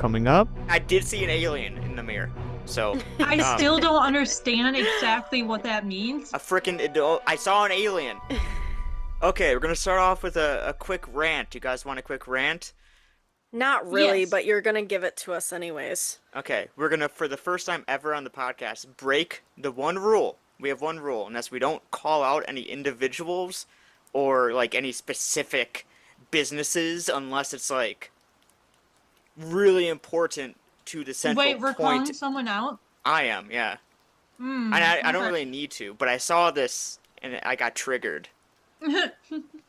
coming up. I did see an alien in the mirror. So, I still don't understand exactly what that means. I saw an alien. Okay, we're gonna start off with a quick rant. You guys want a quick rant? Not really, Yes. but you're gonna give it to us anyways. Okay, we're gonna, for the first time ever on the podcast, break the one rule. We have one rule, and that's we don't call out any individuals or like any specific businesses unless it's like really important to the central Wait, we're point. calling someone out? I am, yeah. Hmm. And I don't okay. really need to, but I saw this and I got triggered. Been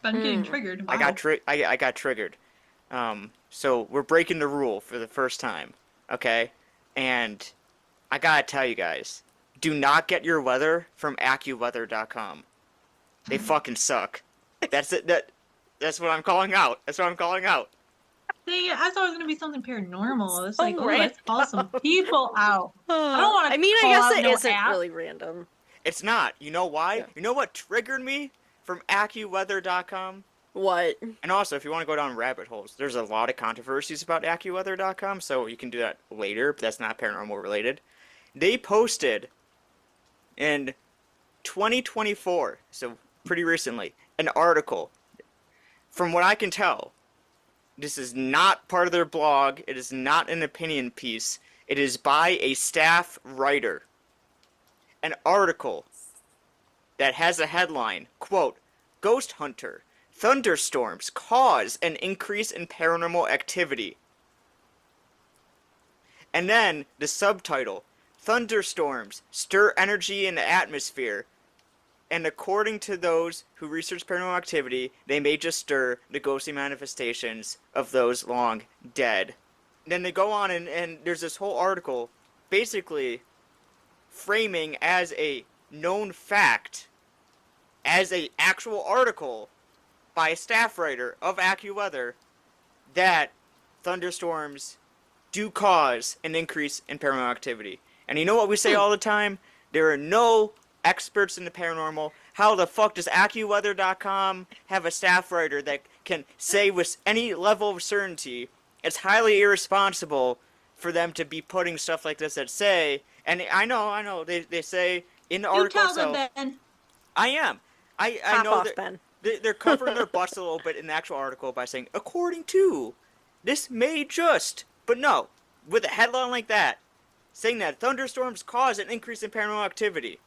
getting triggered. Wow. I got triggered. So we're breaking the rule for the first time, okay? And I gotta tell you guys, do not get your weather from AccuWeather.com. They fucking suck. That's it. That's what I'm calling out. That's what I'm calling out. See, I thought it was gonna be something paranormal. It's like, oh, right. let's call some people out. I don't want to. I mean, I call guess out it no isn't app. really random. It's not. You know why? Yeah. You know what triggered me from AccuWeather.com? What? And also, if you want to go down rabbit holes, there's a lot of controversies about AccuWeather.com, so you can do that later, but that's not paranormal related. They posted in 2024, so pretty recently, an article. From what I can tell, this is not part of their blog, it is not an opinion piece, it is by a staff writer. An article that has a headline, quote, Ghost Hunter, thunderstorms cause an increase in paranormal activity. And then the subtitle, thunderstorms stir energy in the atmosphere, and according to those who research paranormal activity, they may just stir the ghostly manifestations of those long dead. Then they go on and there's this whole article basically framing as a known fact, as a actual article by a staff writer of AccuWeather, that thunderstorms do cause an increase in paranormal activity. And you know what we say all the time? There are no experts in the paranormal. How the fuck does AccuWeather.com have a staff writer that can say with any level of certainty it's highly irresponsible for them to be putting stuff like this that say, and I know, they say in the You article tell itself, them, Ben. I am. I Pop know off, that Ben. they're covering their butts a little bit in the actual article by saying, according to, this may just, but no, with a headline like that, saying that thunderstorms cause an increase in paranormal activity.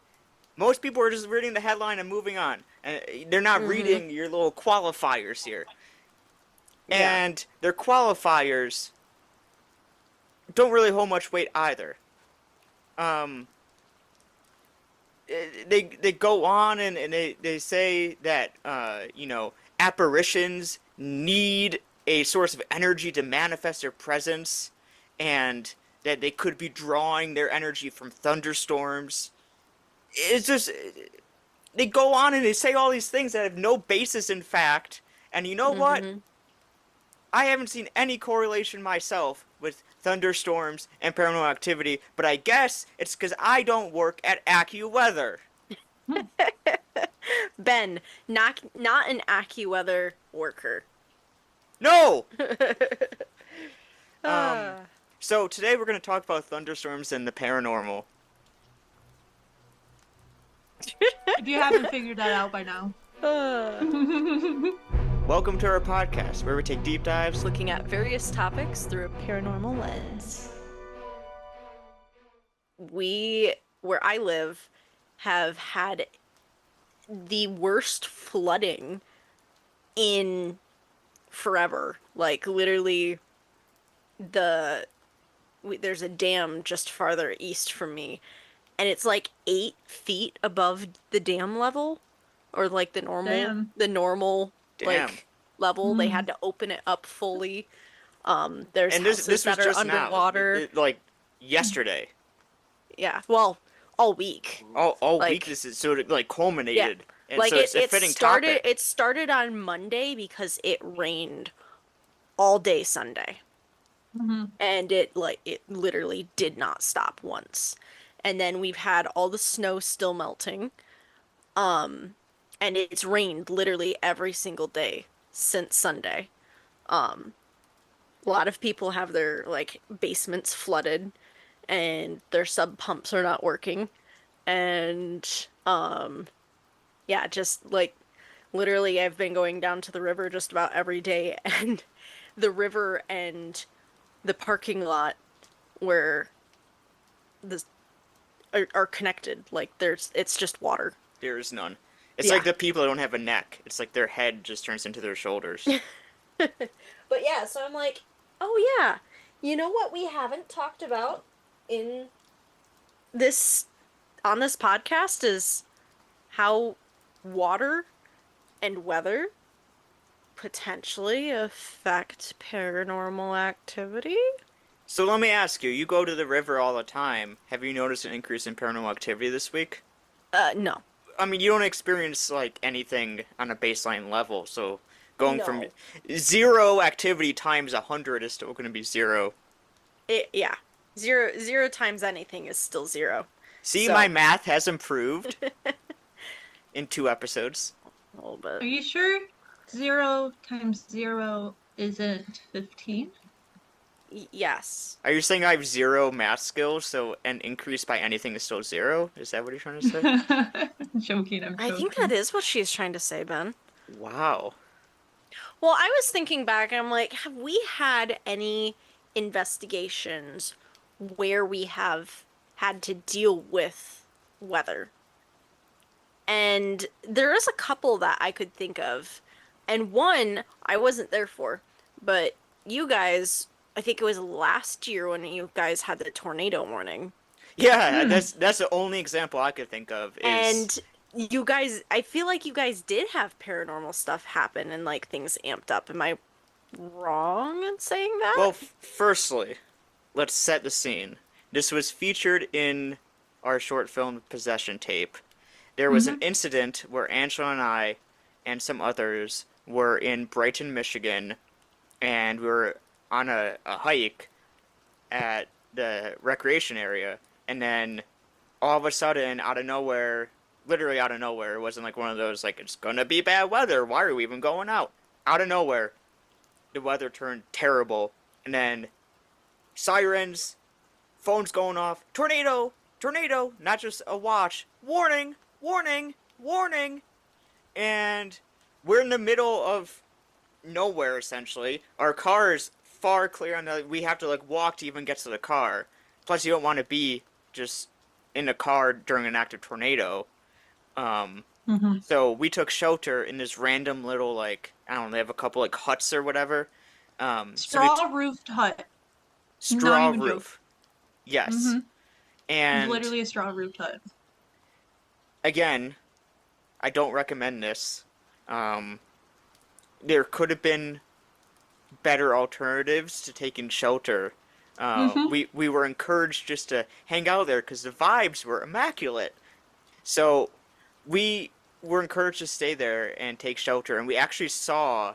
Most people are just reading the headline and moving on, and they're not reading your little qualifiers here. Yeah. And their qualifiers don't really hold much weight either. They go on and they say that apparitions need a source of energy to manifest their presence, and that they could be drawing their energy from thunderstorms. It's just, they go on and they say all these things that have no basis in fact, and you know what? I haven't seen any correlation myself with thunderstorms and paranormal activity, but I guess it's because I don't work at AccuWeather. Ben, not an AccuWeather worker. No! So today we're going to talk about thunderstorms and the paranormal. If you haven't figured that out by now. Welcome to our podcast, where we take deep dives. Looking at various topics through a paranormal lens. We, where I live, have had the worst flooding in forever. Like, literally, there's a dam just farther east from me, and it's like 8 feet above the dam level, or like the normal, Damn. Damn. like level. They had to open it up fully. There's And houses this was that are just underwater. now, like yesterday. Yeah, well, all week. All Like- week this is sort of like culminated. And Like so it's a it fitting started. topic. It started on Monday because it rained all day Sunday, and it literally did not stop once. And then we've had all the snow still melting, and it's rained literally every single day since Sunday. A lot of people have their like basements flooded and their sub pumps are not working. And yeah, just like literally I've been going down to the river just about every day and the river and the parking lot where the are connected. Like it's just water. There is none. It's like Yeah. the people that don't have a neck. It's like their head just turns into their shoulders. But yeah, so I'm like, oh yeah, you know what we haven't talked about in this on this podcast is how water and weather potentially affect paranormal activity. So let me ask you, you go to the river all the time. Have you noticed an increase in paranormal activity this week? No. I mean, you don't experience like anything on a baseline level, so going from No. 0 activity times 100 is still going to be 0. Yeah. Zero times anything is still zero. See, So, my math has improved in 2 episodes. a little bit. Are you sure 0 times 0 isn't 15? Yes. Are you saying I have 0 math skills, so an increase by anything is still 0? Is that what you're trying to say? I'm joking, I'm I think that is what she's trying to say, Ben. Wow. Well, I was thinking back, I'm like, have we had any investigations where we have had to deal with weather? And there is a couple that I could think of. And one I wasn't there for, but you guys, I think it was last year when you guys had the tornado warning. Yeah, that's the only example I could think of And is you guys, I feel like you guys did have paranormal stuff happen and like things amped up. Am I wrong in saying that? well, firstly, let's set the scene. This was featured in our short film Possession Tape. There was an incident where Angela and I and some others were in Brighton, Michigan, and we were on a hike at the recreation area, and then all of a sudden, out of nowhere, literally out of nowhere, it wasn't like one of those, like, it's gonna be bad weather, why are we even going out? Out of nowhere, the weather turned terrible, and then sirens, phones going off, tornado, tornado, not just a watch, warning, warning, warning, and we're in the middle of nowhere essentially. Our car is far clear on the. We have to like walk to even get to the car. Plus, you don't want to be just in a car during an active tornado. So we took shelter in this random little like I don't know. They have a couple like huts or whatever. Straw-roofed hut. Straw Not even roof. Yes. And Literally a straw-roofed hut. again, I don't recommend this. There could have been better alternatives to taking shelter. We were encouraged just to hang out there because the vibes were immaculate. So we were encouraged to stay there and take shelter, and we actually saw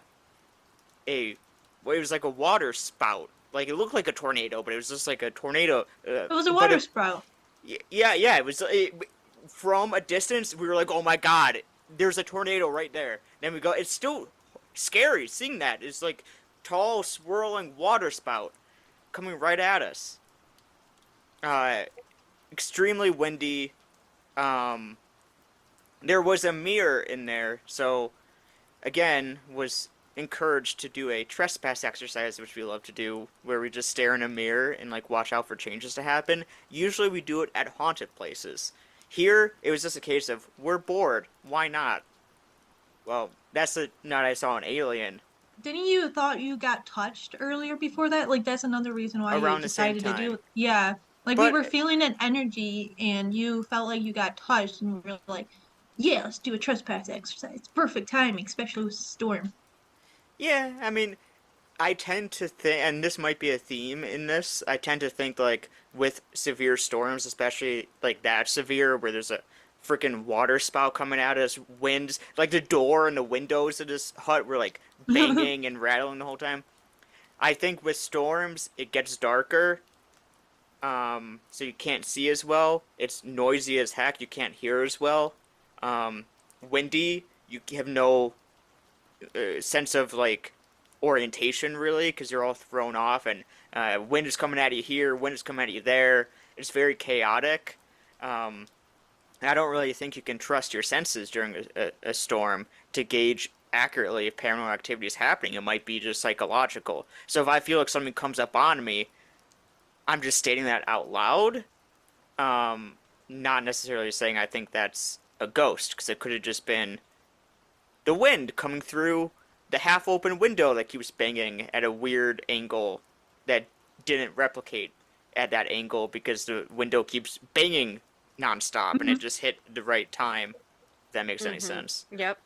it was like a water spout. Like it looked like a tornado, but it was just like a tornado. It was a water sprout. Yeah. It was from a distance. We were like, "Oh my God, there's a tornado right there." Then we go. It's still scary seeing that. It's like tall, swirling water spout coming right at us. Extremely windy. There was a mirror in there, so again was encouraged to do a trespass exercise, which we love to do, where we just stare in a mirror and like watch out for changes to happen. Usually we do it at haunted places. Here it was just a case of we're bored, why not? Well, that's the night I saw an alien. Didn't you thought you got touched earlier before that? Like that's another reason why Around you the same decided to do time. it. Yeah. Like we But were feeling an energy and you felt like you got touched and we were like, yeah, let's do a trespass exercise. Perfect timing, especially with storm. yeah, I mean, I tend to think, and this might be a theme in this, I tend to think like with severe storms, especially like that severe, where there's a freaking water spout coming at us, winds, like the door and the windows of this hut were like banging and rattling the whole time. I think with storms, it gets darker, so you can't see as well. It's noisy as heck, you can't hear as well. Windy, you have no sense of like orientation really, because you're all thrown off, and wind is coming at you here, wind is coming at you there. It's very chaotic. I don't really think you can trust your senses during a storm to gauge accurately if paranormal activity is happening. It might be just psychological. So if I feel like something comes up on me, I'm just stating that out loud. Not necessarily saying I think that's a ghost, because it could have just been the wind coming through the half-open window that keeps banging at a weird angle that didn't replicate at that angle because the window keeps banging nonstop and it just hit the right time. If that makes any sense. Yep.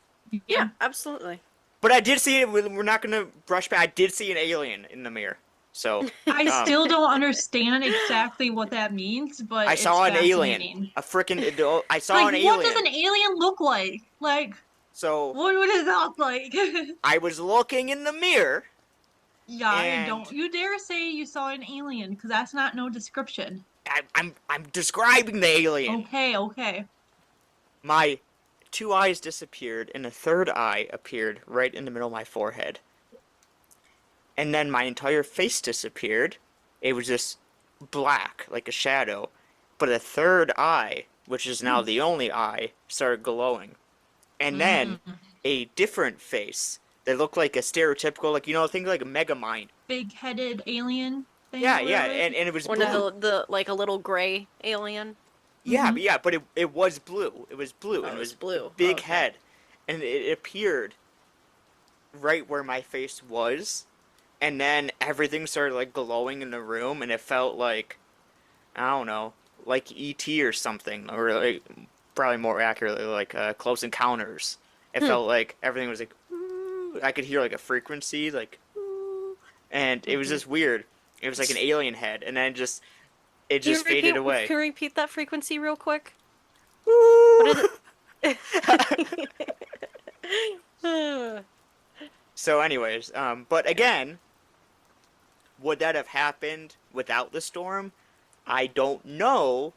Yeah, absolutely. But I did see it. We're not gonna brush back. I did see an alien in the mirror. So I still don't understand exactly what that means, but I saw an alien. fascinating. A freaking. I saw Like, an alien. what does an alien look like? Like, So what would it look like? I was looking in the mirror. Yeah, And- don't you dare say you saw an alien, because that's not no description. I'm describing the alien. Okay. My 2 eyes disappeared, and a third eye appeared right in the middle of my forehead. And then my entire face disappeared. It was just black, like a shadow. But a third eye, which is now the only eye, started glowing. And then a different face that looked like a stereotypical, like, think like a Megamind. Big-headed alien thing. Yeah, or yeah, whatever. and it was One blue. of the like a little gray alien. Yeah, but it was blue. It was blue, and it was blue. big Okay. head, and it appeared right where my face was, and then everything started like glowing in the room, and it felt like, I don't know, like E.T. or something, or like, probably more accurately like Close Encounters. It felt like everything was like, ooh. I could hear like a frequency, like, ooh. And it was just weird. It was like an alien head, and then it just faded away. Can you repeat that frequency real quick? Ooh. What is it? So anyways, but again, would that have happened without the storm? I don't know,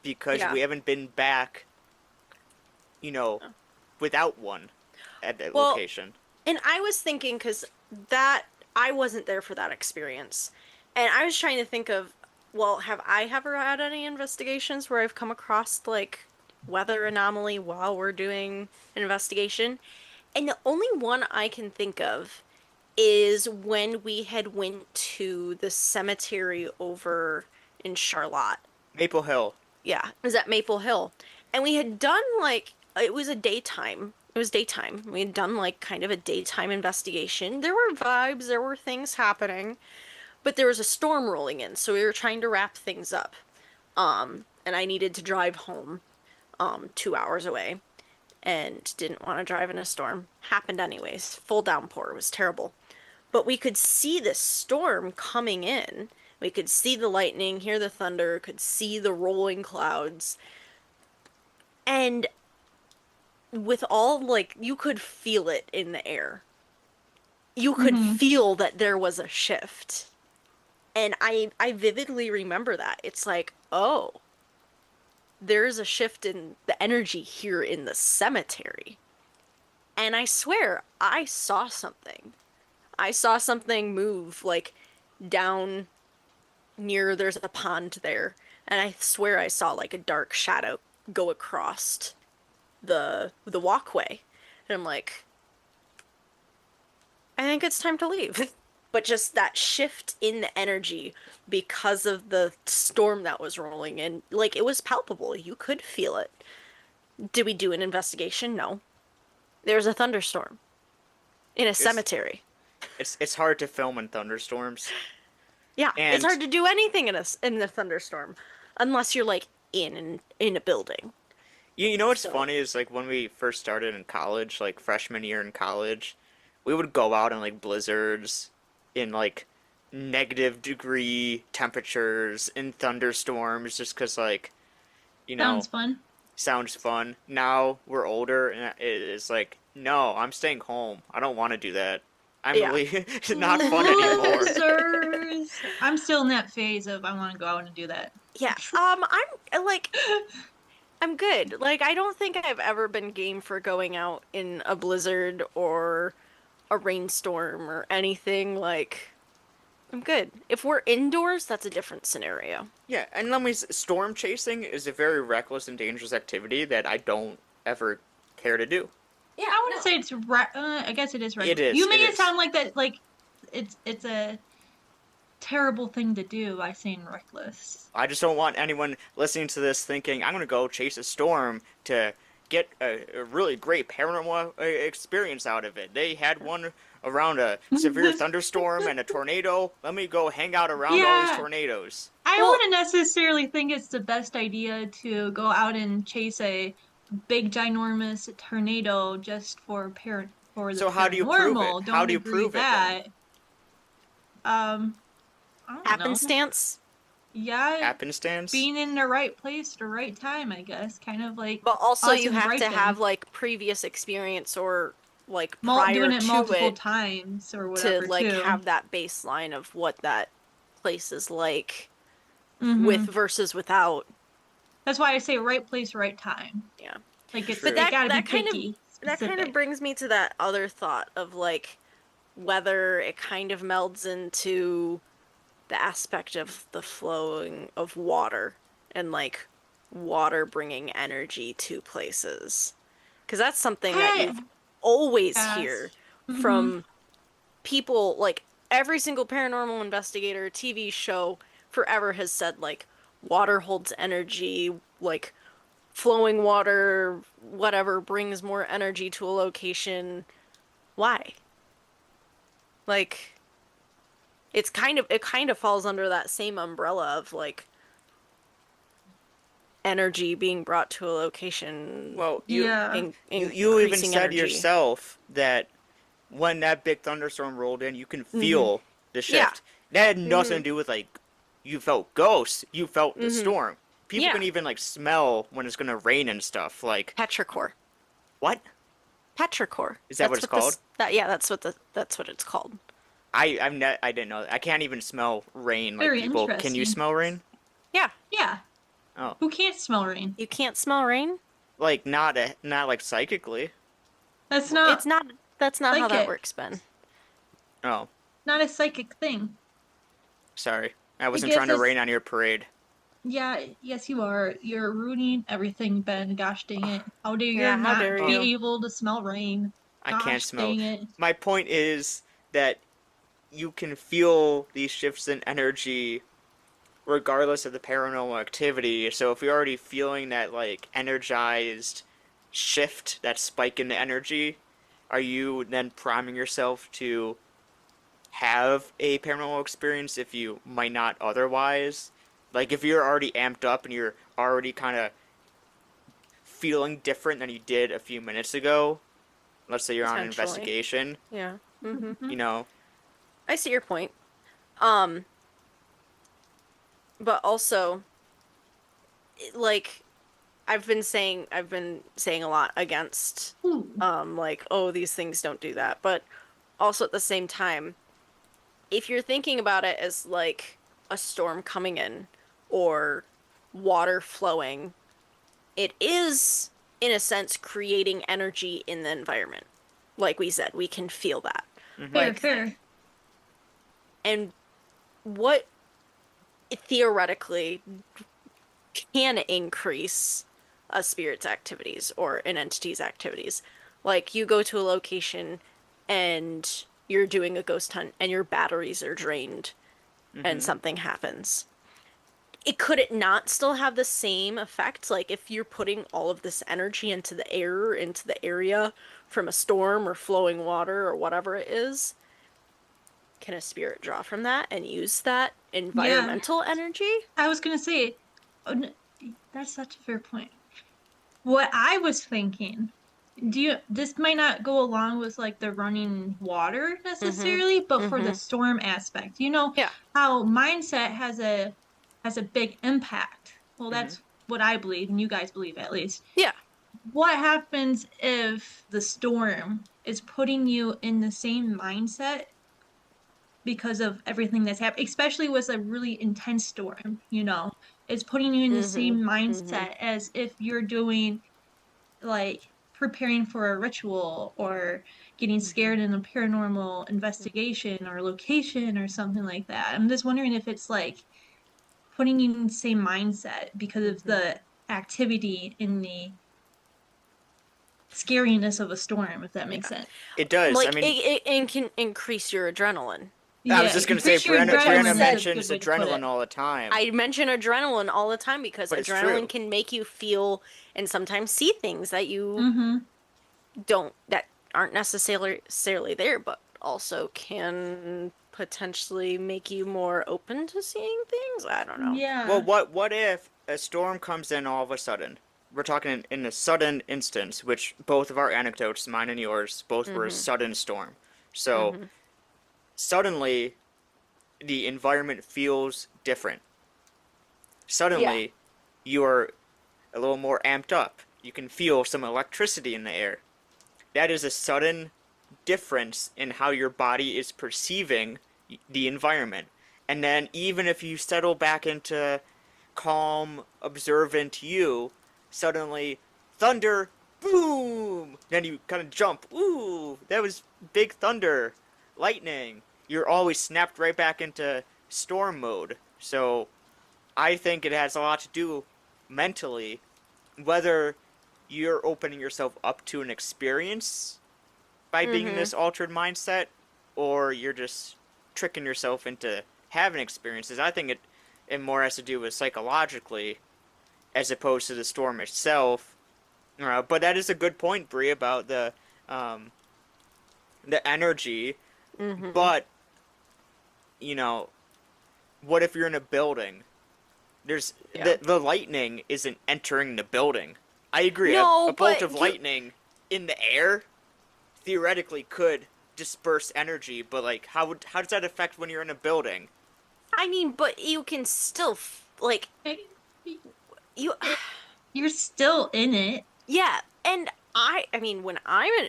because we haven't been back, without one at that location. And I was thinking, because that, I wasn't there for that experience. And I was trying to think of, well, have I ever had any investigations where I've come across, like, weather anomaly while we're doing an investigation? And the only one I can think of is when we had went to the cemetery over in Charlotte. Maple Hill. Yeah, it was at Maple Hill. And we had done, like, it was daytime. We had done, like, kind of a daytime investigation. There were vibes, there were things happening. But there was a storm rolling in, so we were trying to wrap things up. And I needed to drive home 2 hours away. And didn't want to drive in a storm. Happened anyways. Full downpour. It was terrible. But we could see this storm coming in. We could see the lightning, hear the thunder, could see the rolling clouds. And with all, like, you could feel it in the air. You could feel that there was a shift. And I vividly remember that. It's like, oh, there's a shift in the energy here in the cemetery. And I swear, I saw something. I saw something move, like, down near, there's a pond there. And I swear I saw, like, a dark shadow go across the walkway. And I'm like, I think it's time to leave. But just that shift in the energy because of the storm that was rolling in, like, it was palpable. You could feel it. Did we do an investigation? No. There was a thunderstorm in a cemetery. It's hard to film in thunderstorms. Yeah, And- it's hard to do anything in a thunderstorm unless you're, like, in a building. You know what's funny is, like, when we first started in college, like freshman year in college, we would go out in like blizzards, in like -degree temperatures, in thunderstorms, just because, like, Sounds fun. sounds fun. Now we're older, and it's like, no, I'm staying home. I don't want to do that. I'm Yeah. really it's not fun anymore. Losers. I'm still in that phase of I want to go out and do that. Yeah, I'm good. Like, I don't think I've ever been game for going out in a blizzard or a a rainstorm or anything, like, I'm good. If we're indoors, that's a different scenario. Yeah, and let me storm chasing is a very reckless and dangerous activity that I don't ever care to do. Yeah, I wouldn't say it's I guess it is It reckless. is. You make It it is. sound like that, like it's a terrible thing to do by saying reckless. I just don't want anyone listening to this thinking I'm gonna go chase a storm to get a really great paranormal experience out of it. They had one around a severe thunderstorm and a tornado. Let me go hang out around all these Yeah, tornadoes. I Well, wouldn't necessarily think it's the best idea to go out and chase a big ginormous tornado just for the So how do you prove it? paranormal. How Don't do you agree prove it then? that. Um, I don't know. happenstance. Yeah, Happenstance? being in the right place at the right time, I guess. Kind of like But also us you and have to have Bryson. like previous experience or like prior Doing it to multiple it times or to whatever like too. have that baseline of what that place is like with Mm-hmm. versus without. That's why I say right place, right time. Yeah. Like True. But it that gotta be that kind of picky, that kind of specific. brings me to that other thought of like whether it kind of melds into the aspect of the flowing of water and like water bringing energy to places. Because that's something that Hey, you've always hear yes. Mm-hmm. from people, like every single paranormal investigator TV show forever has said like water holds energy, like flowing water, whatever brings more energy to a location. Why? Like it kind of falls under that same umbrella of like energy being brought to a location, Well, Yeah. you even increasing said energy. yourself that when that big thunderstorm rolled in, you can Mm-hmm. feel the Yeah. shift. That had nothing Mm-hmm. to do with like you felt ghosts. You felt the Mm-hmm. storm. People Yeah. can even like smell when it's gonna rain and stuff. Like Petrichor. what? Petrichor. Is that what That's it's what called? this that yeah, that's what it's called. I didn't know that. I can't even smell rain like Very people. Can you interesting. smell rain? Yeah. Yeah. Oh, Who can't smell rain? You can't smell rain? like not like psychically. That's It's not not that's not how that psychic. works, Ben. Oh, Not a psychic thing. sorry. I I wasn't guess trying to it's rain on your parade. yeah, yes you are. You're ruining everything, Ben. Gosh dang it. How dare you Yeah, how not dare Oh, you? be able to smell rain? I can't Gosh smell. dang it. My point is that you can feel these shifts in energy regardless of the paranormal activity. So if you're already feeling that like energized shift, that spike in the energy, are you then priming yourself to have a paranormal experience if you might not otherwise? Like if you're already amped up and you're already kind of feeling different than you did a few minutes ago, let's say you're on an Potentially. investigation, Yeah. Mm-hmm. you know, I see your point. Um, but also like I've been saying a lot against Ooh. like oh these things don't do that, but also at the same time if you're thinking about it as like a storm coming in or water flowing, it is in a sense creating energy in the environment. Like we said, we can feel that. hmm Fair, Like fair. and what theoretically can increase a spirit's activities or an entity's activities. Like you go to a location and you're doing a ghost hunt and your batteries are drained and hmm something happens. It could it not still have the same effect? Like if you're putting all of this energy into the air, into the area from a storm or flowing water or whatever it is, can a spirit draw from that and use that Yeah. environmental energy? I was gonna say that's such a fair point. What I was thinking, this might not go along with like the running water Mm-hmm. necessarily, but for the Mm-hmm. storm aspect, you know Yeah. how mindset has a big impact. Well, hmm that's what I believe, and you guys believe at least. Yeah. What happens if the storm is putting you in the same mindset because of everything that's happened, especially with a really intense storm, it's putting you in the Mm-hmm. same Mm-hmm. mindset as if you're doing like preparing for a ritual or getting scared in a paranormal investigation or location or something like that. I'm just wondering if it's like putting you in the same mindset because of the activity in the scariness of a storm, if that makes Yeah, sense. it does. I Like mean, it can increase your adrenaline. I was Yeah, just gonna say, increase your Brianna adrenaline is a mentions good way to put adrenaline it. all the time, I mention adrenaline all the time because but it's true. adrenaline can make you feel and sometimes see things that you Mm-hmm. that aren't necessarily there, but also can potentially make you more open to seeing things. I don't know. Well, Yeah. what if a storm comes in all of a sudden? We're talking in a sudden instance, which both of our anecdotes, mine and yours, both were a Mm-hmm. sudden storm. So Mm-hmm. suddenly the environment feels different. Yeah. Suddenly you are a little more amped up. You can feel some electricity in the air. That is a sudden difference in how your body is perceiving the environment. And then even if you settle back into calm, observant you, suddenly thunder, boom! Then you kind of jump. Ooh, that was big thunder, lightning. You're always snapped right back into storm mode. So I think it has a lot to do mentally whether you're opening yourself up to an experience by being in Mm-hmm. this altered mindset, or you're just tricking yourself into having experiences. I think it more has to do with psychologically as opposed to the storm itself. But that is a good point, Brie, about um, the energy. Mm-hmm. But you know, what if you're in a building? There's Yeah. the lightning isn't entering the building. I agree. No, A bolt but of lightning in the air theoretically could disperse energy, but like how does that affect when you're in a building? I mean, but you can still like you You're still in it. yeah, and I mean when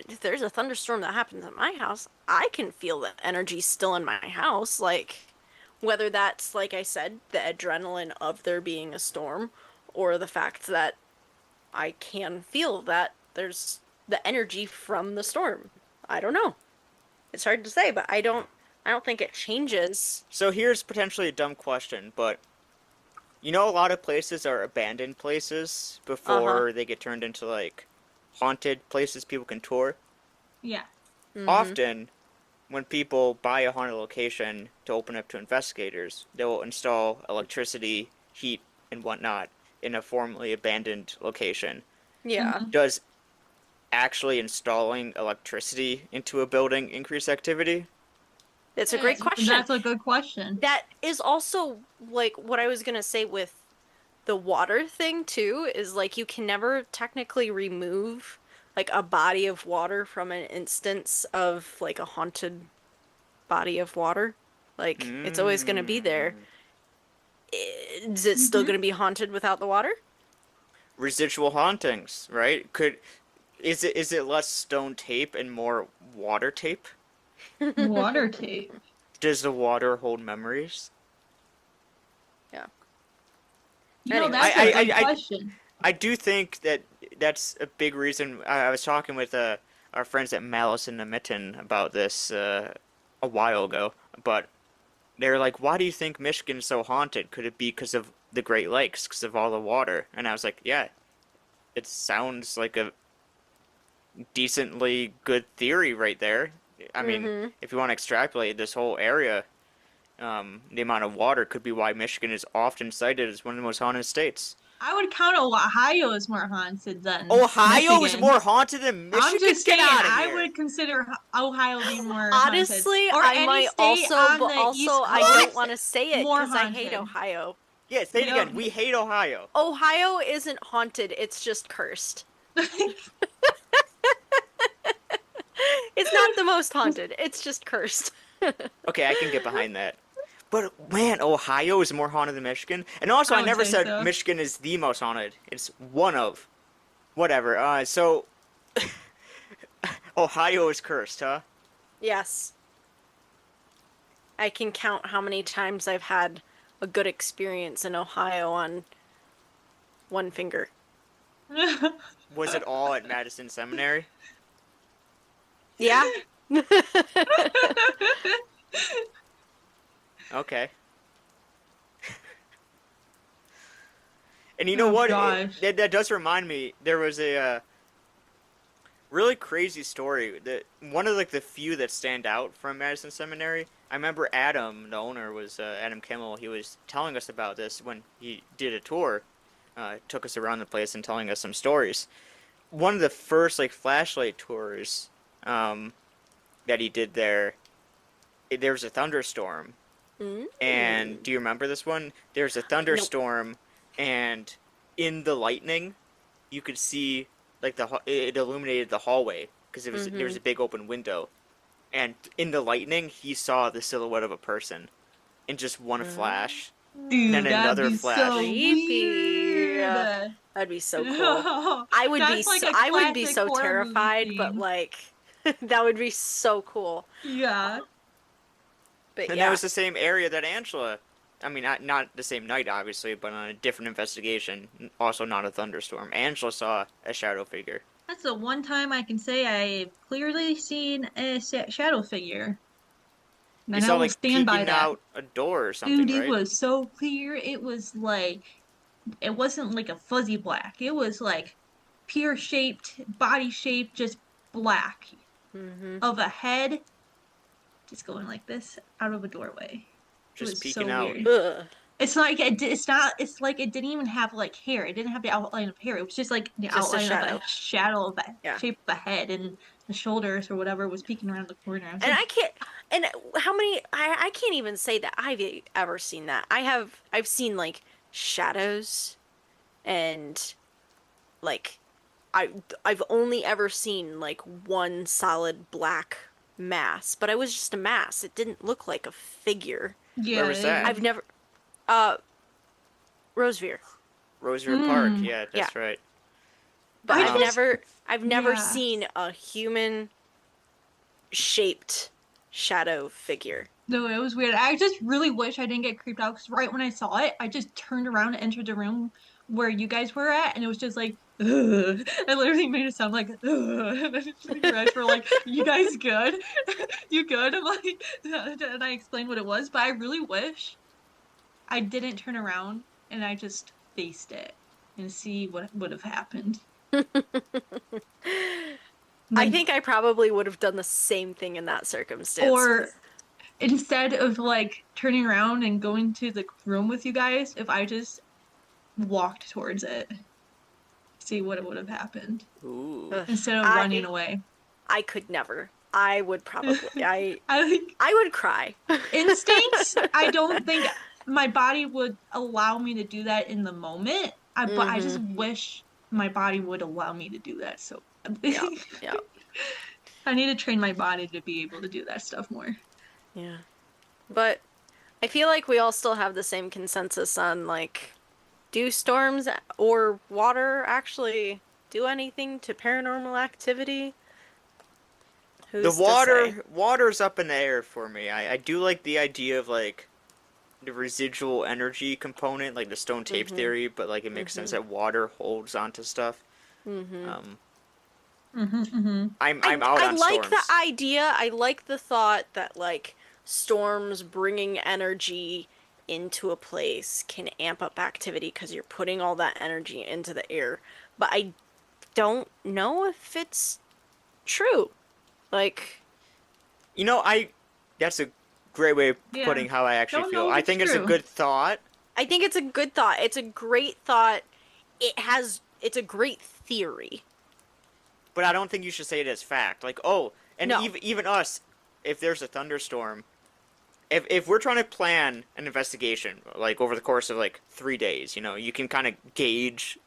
if there's a thunderstorm that happens at my house, I can feel the energy still in my house, like whether that's like I said, the adrenaline of there being a storm or the fact that I can feel that there's the energy from the storm. I don't know. It's hard to say, but I don't think it changes. So here's potentially a dumb question, but you know a lot of places are abandoned places Uh-huh. before they get turned into like haunted places people can tour. Yeah. Mm-hmm. Often when people buy a haunted location to open up to investigators, they'll install electricity, heat, and whatnot in a formerly abandoned location. Yeah. Mm-hmm. Does actually installing electricity into a building increase activity? It's a great question. That's a good question. That is also like what I was gonna say with the water thing too, is like you can never technically remove like a body of water from an instance of like a haunted body of water. Like it's always gonna be there. Mm. Is it still Mm-hmm. gonna be haunted without the water? Residual hauntings, right? Could is it less stone tape and more water tape? Water tape. Does the water hold memories? Yeah. You know, Anyways. that's a good question. I do think that that's a big reason. I was talking with our friends at Malice in the Mitten about this a while ago, but they're like, "Why do you think Michigan's so haunted? Could it be because of the Great Lakes, because of all the water?" And I was like, "Yeah, it sounds like a decently good theory right there. I mean, Mm-hmm. if you want to extrapolate this whole area, the amount of water could be why Michigan is often cited as one of the most haunted states. I would count Ohio as more haunted than Ohio is Michigan. more haunted than Michigan? I'm just Get saying, out of I here! would consider Ohio being more haunted. Honestly, Or I any might state also, on but the also East I Coast don't want to say it more because I hate haunted. Ohio. Yeah, say it You again. don't- We hate Ohio. Ohio isn't haunted, it's just cursed. It's not the most haunted, it's just cursed. Okay, I can get behind that. But man, Ohio is more haunted than Michigan. And also, I I would never say said so. Michigan is the most haunted. It's one of. Whatever. So Ohio is cursed, huh? Yes. I can count how many times I've had a good experience in Ohio on one finger. Was it all at Madison Seminary? Yeah. Okay. And you know Oh, what? gosh. That does remind me. There was a really crazy story that one of like the few that stand out from Madison Seminary. I remember Adam, the owner, was Adam Kimmel. He was telling us about this when he did a tour. Took us around the place and telling us some stories. One of the first like flashlight tours that he did there, there was a thunderstorm. And do you remember this one? There's a thunderstorm, and in the lightning, you could see like it illuminated the hallway because there was a big open window, and in the lightning, he saw the silhouette of a person in just one flash, Dude, and then that'd another be flash. so Creepy. weird. That'd be so cool. I would be That's like so, a I would be classic so horror movie terrified, but scene. like that would be so cool. Yeah. But And yeah. that was the same area that Angela. I mean, not the same night, obviously, but on a different investigation. Also, not a thunderstorm. Angela saw a shadow figure. That's the one time I can say I've clearly seen a shadow figure. You And I saw will like stand by peeking that. out a door or something, Dude, it right? was so clear. It was like, it wasn't like a fuzzy black. It was like pear shaped, body shaped, just black of a head just going like this out of a doorway. It Just was peeking so out. weird. Ugh. It's like it's not. It's like it didn't even have like hair. It didn't have the outline of hair. It was just like the Just a outline of shadow. a shadow of a Yeah. shape of a head, and the shoulders or whatever was peeking around the corner. I was And like, I can't. And how many? I can't even say that I've ever seen that. I've seen like shadows, and like I've only ever seen like one solid black mass, but it was just a mass. It didn't look like a figure. yeah, Where was that? I've never. Uh, Rosevere. Roosevelt Park. Mm. Yeah, that's right. But I just- I've never yeah. seen a human shaped shadow figure. No, it was weird. I just really wish I didn't get creeped out because right when I saw it, I just turned around and entered the room where you guys were at, and it was just like, ugh. I literally made it sound like, ugh. And you guys were like, "You guys good? You good?" I'm like, and I explained what it was, but I really wish I didn't turn around and I just faced it and see what would have happened. I think I probably would have done the same thing in that circumstance. Or instead of like turning around and going to the room with you guys, if I just walked towards it, see what would have happened Ooh. Ugh. instead of I- running away. I could never. I would probably. I think I would cry. instincts, I don't think my body would allow me to do that in the moment. But I just wish my body would allow me to do that. So Yeah. Yeah. I need to train my body to be able to do that stuff more. Yeah. But I feel like we all still have the same consensus on like, do storms or water actually do anything to paranormal activity? The Who's to say? water's up in the air for me. I do like the idea of like the residual energy component, like the stone tape theory, but like it makes sense that water holds onto stuff. I'm out I on like storms. the idea. I like the thought that like storms bringing energy into a place can amp up activity because you're putting all that energy into the air. But I don't know if it's true. Like, You know, that's a great way of Yeah. putting how I actually Don't feel. know if I it's think it's a true. good thought, I think it's a good thought. It's a great thought. It's a great theory. but I don't think you should say it as fact. Like, oh, and No. even us, if there's a thunderstorm, if we're trying to plan an investigation, like over the course of like 3 days, you can kind of gauge,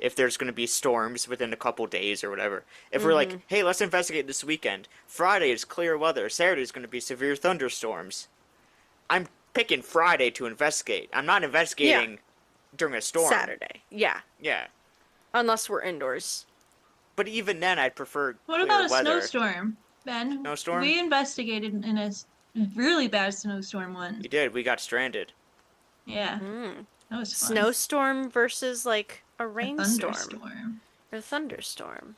if there's going to be storms within a couple days or whatever. If we're like, hey, let's investigate this weekend. Friday is clear weather. Saturday is going to be severe thunderstorms. I'm picking Friday to investigate. I'm not investigating during a storm. Saturday. Yeah. Yeah. Unless we're indoors. But even then, I'd prefer What clear about a weather. snowstorm, Ben? Snowstorm? We investigated in a really bad snowstorm once. You did. We got stranded. Yeah, Mm. that was fun. Snowstorm versus like a A rainstorm. thunderstorm. or thunderstorm?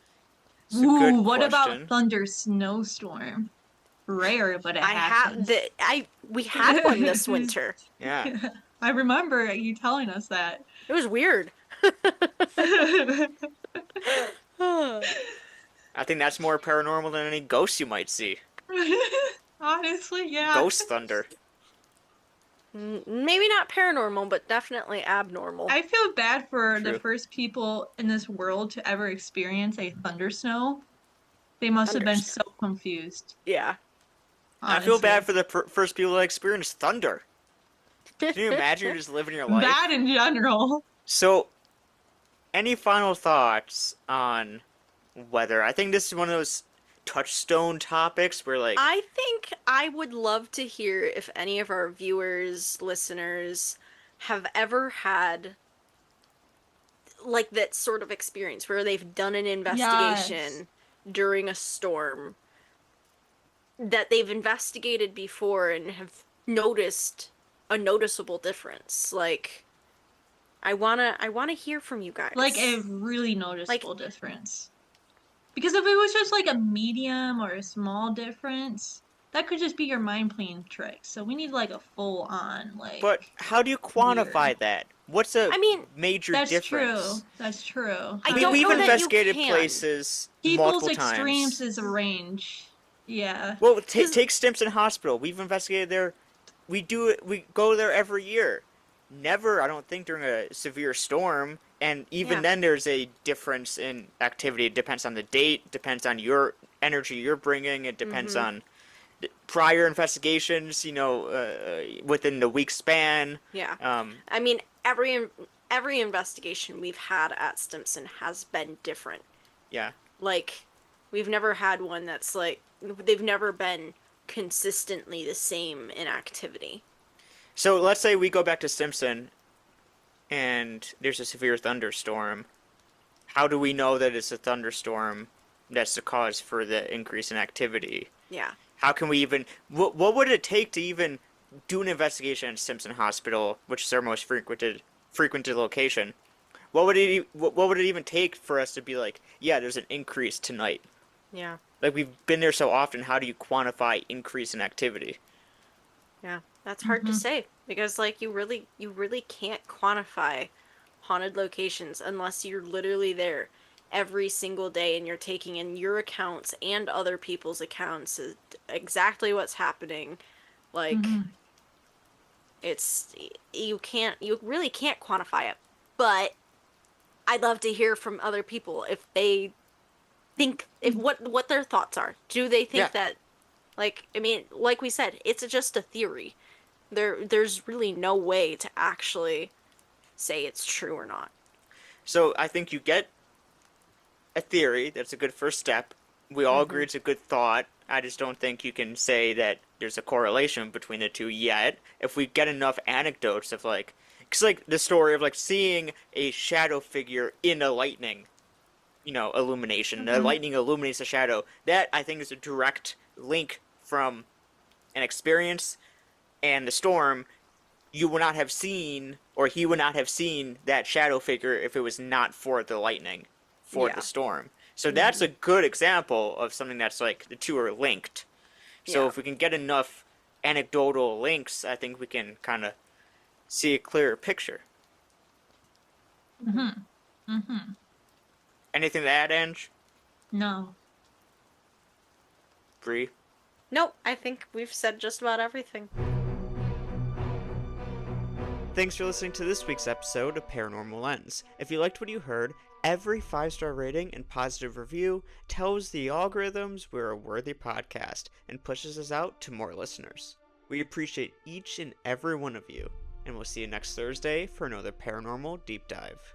It's a good Ooh, what about question. thunder snowstorm? Rare, but it happens. We had one this winter. Yeah. I remember you telling us that. It was weird. I think that's more paranormal than any ghosts you might see. Honestly, yeah. Ghost thunder. Maybe not paranormal, but definitely abnormal. I feel bad for the True. first people in this world to ever experience a thunder snow. They must have been so confused. Yeah. I feel bad Honestly. for the first people that experience thunder. Can you imagine you're just living your life? That in general. So, any final thoughts on weather? I think this is one of those touchstone topics where, like, I think I would love to hear if any of our viewers, listeners, have ever had like that sort of experience where they've done an investigation during a storm that they've investigated before and have noticed a noticeable difference. Like, I wanna hear from you guys. Like a really noticeable difference. Because if it was just like a medium or a small difference, that could just be your mind playing tricks. So we need like a full on like. But how do you quantify that? What's a major that's difference? True. That's true. We've investigated places People's multiple times. extremes is a range. Yeah. Well, take Stimson Hospital. We've investigated there. We go there every year. Never, I don't think, during a severe storm. And even then, there's a difference in activity. It depends on the date. Depends on your energy you're bringing. It depends on prior investigations. Within the week span. Yeah. I mean, every investigation we've had at Stimson has been different. Yeah. Like, we've never had one that's like, they've never been consistently the same in activity. So let's say we go back to Stimson and there's a severe thunderstorm. How do we know that it's a thunderstorm that's the cause for the increase in activity? Yeah. How can we even... What would it take to even do an investigation at Stimson Hospital, which is our most frequented location? What would it even take for us to be like, yeah, there's an increase tonight? Yeah. Like, we've been there so often, how do you quantify increase in activity? Yeah, that's hard to say because like you really can't quantify haunted locations unless you're literally there every single day and you're taking in your accounts and other people's accounts exactly what's happening. Like you really can't quantify it. But I'd love to hear from other people if they think what their thoughts are. Do they think that, like, I mean, like we said, it's just a theory. There's really no way to actually say it's true or not. So I think you get a theory. That's a good first step. We all agree it's a good thought. I just don't think you can say that there's a correlation between the two yet. If we get enough anecdotes of like, cause like the story of like seeing a shadow figure in a lightning, illumination. The lightning illuminates the shadow. That I think is a direct link from an experience and the storm. You would not have seen, or he would not have seen that shadow figure if it was not for the lightning, for the storm. So that's a good example of something that's like the two are linked. So if we can get enough anecdotal links, I think we can kind of see a clearer picture. Anything to add, Ange? No. Bree? Nope, I think we've said just about everything. Thanks for listening to this week's episode of Paranormal Lens. If you liked what you heard, every 5-star rating and positive review tells the algorithms we're a worthy podcast and pushes us out to more listeners. We appreciate each and every one of you, and we'll see you next Thursday for another Paranormal Deep Dive.